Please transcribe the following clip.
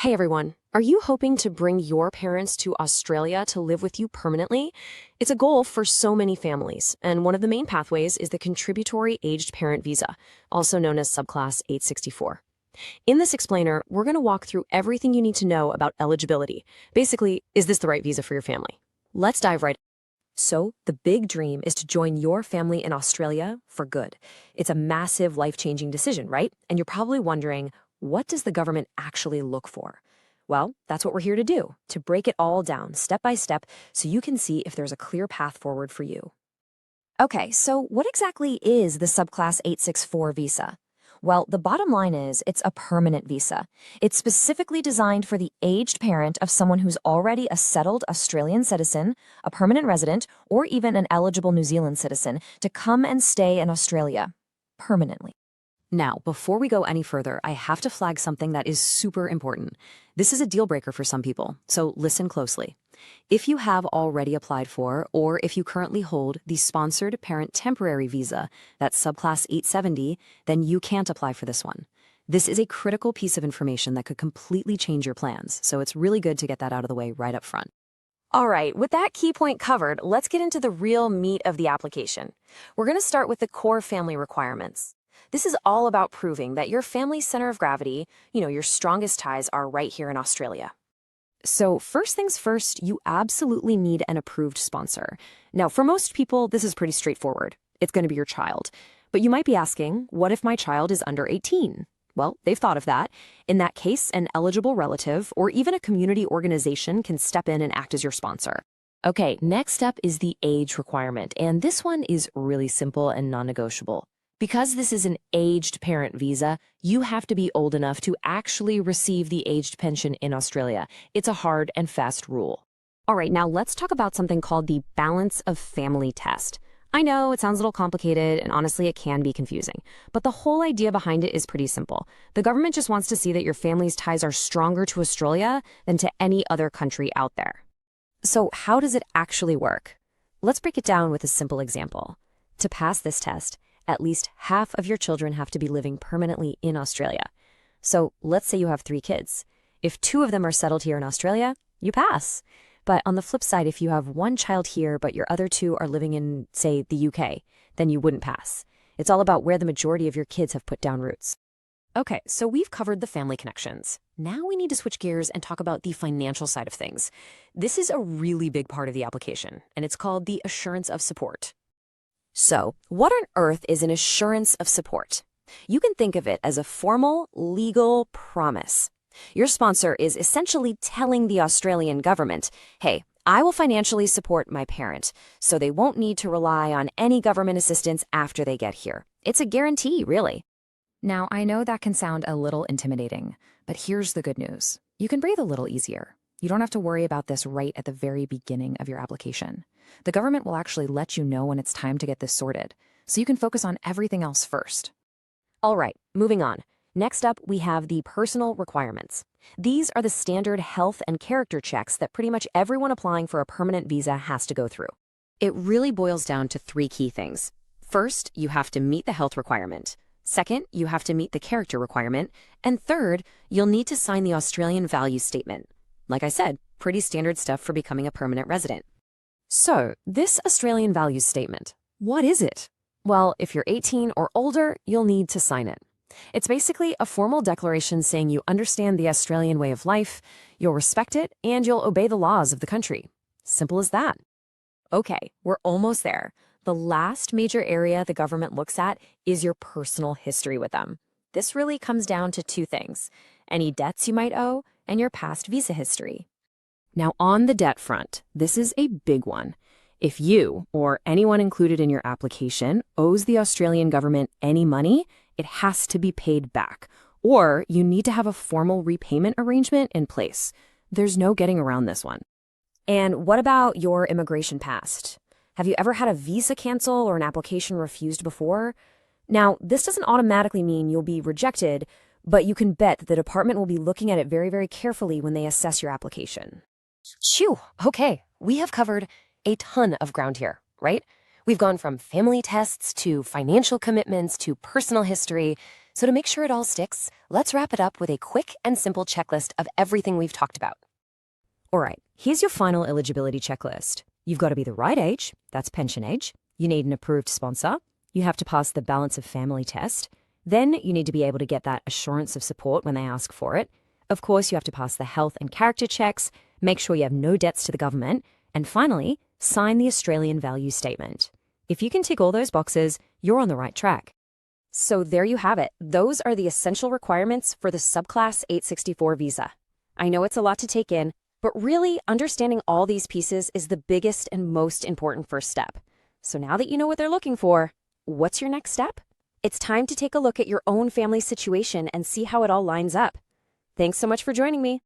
Hey everyone, are you hoping to bring your parents to Australia to live with you permanently? It's a goal for so many families, and one of the main pathways is the Contributory Aged Parent Visa, also known as Subclass 864. In this explainer, we're going to walk through everything you need to know about eligibility. Basically, is this the right visa for your family? Let's dive right in. So, the big dream is to join your family in Australia for good. It's a massive, life-changing decision, right? And you're probably wondering, what does the government actually look for? Well, that's what we're here to do, to break it all down step by step so you can see if there's a clear path forward for you. Okay, so what exactly is the Subclass 864 visa? Well, the bottom line is it's a permanent visa. It's specifically designed for the aged parent of someone who's already a settled Australian citizen, a permanent resident, or even an eligible New Zealand citizen to come and stay in Australia permanently. Now, before we go any further, I have to flag something that is super important. This is a deal breaker for some people, so listen closely. If you have already applied for, or if you currently hold the Sponsored Parent Temporary Visa, that's Subclass 870, then you can't apply for this one. This is a critical piece of information that could completely change your plans, so it's really good to get that out of the way right up front. All right, with that key point covered, let's get into the real meat of the application. We're going to start with the core family requirements. This is all about proving that your family's center of gravity, your strongest ties are right here in Australia. So first things first, you absolutely need an approved sponsor. Now, for most people, this is pretty straightforward. It's going to be your child. But you might be asking, what if my child is under 18? Well, they've thought of that. In that case, an eligible relative or even a community organization can step in and act as your sponsor. Okay, next up is the age requirement, and this one is really simple and non-negotiable. Because this is an aged parent visa, you have to be old enough to actually receive the aged pension in Australia. It's a hard and fast rule. All right, now let's talk about something called the balance of family test. I know it sounds a little complicated, and honestly, it can be confusing. But the whole idea behind it is pretty simple. The government just wants to see that your family's ties are stronger to Australia than to any other country out there. So how does it actually work? Let's break it down with a simple example. To pass this test, at least half of your children have to be living permanently in Australia. So let's say you have 3 kids. If 2 of them are settled here in Australia, you pass. But on the flip side, if you have 1 child here, but your other 2 are living in, say, the UK, then you wouldn't pass. It's all about where the majority of your kids have put down roots. Okay, so we've covered the family connections. Now we need to switch gears and talk about the financial side of things. This is a really big part of the application, and it's called the assurance of support. So, what on earth is an assurance of support? You can think of it as a formal, legal promise. Your sponsor is essentially telling the Australian government, hey, I will financially support my parent, so they won't need to rely on any government assistance after they get here. It's a guarantee, really. Now, I know that can sound a little intimidating, but here's the good news. You can breathe a little easier. You don't have to worry about this right at the very beginning of your application. The government will actually let you know when it's time to get this sorted, so you can focus on everything else first. All right, moving on. Next up, we have the personal requirements. These are the standard health and character checks that pretty much everyone applying for a permanent visa has to go through. It really boils down to 3 key things. First, you have to meet the health requirement. Second, you have to meet the character requirement. And third, you'll need to sign the Australian Values Statement. Like I said, pretty standard stuff for becoming a permanent resident. So, this Australian Values Statement, what is it? Well, if you're 18 or older, you'll need to sign it. It's basically a formal declaration saying you understand the Australian way of life, you'll respect it, and you'll obey the laws of the country. Simple as that. Okay, we're almost there. The last major area the government looks at is your personal history with them. This really comes down to 2 things: any debts you might owe, and your past visa history. Now, on the debt front, this is a big one. If you, or anyone included in your application, owes the Australian government any money, it has to be paid back, or you need to have a formal repayment arrangement in place. There's no getting around this one. And what about your immigration past? Have you ever had a visa cancel or an application refused before? Now, this doesn't automatically mean you'll be rejected, but you can bet that the department will be looking at it very, very carefully when they assess your application. Phew, okay, we have covered a ton of ground here, right? We've gone from family tests to financial commitments to personal history. So to make sure it all sticks, let's wrap it up with a quick and simple checklist of everything we've talked about. All right, here's your final eligibility checklist. You've got to be the right age, that's pension age. You need an approved sponsor. You have to pass the balance of family test. Then you need to be able to get that assurance of support when they ask for it. Of course, you have to pass the health and character checks, make sure you have no debts to the government, and finally, sign the Australian Value Statement. If you can tick all those boxes, you're on the right track. So there you have it. Those are the essential requirements for the Subclass 864 visa. I know it's a lot to take in, but really, understanding all these pieces is the biggest and most important first step. So now that you know what they're looking for, what's your next step? It's time to take a look at your own family situation and see how it all lines up. Thanks so much for joining me.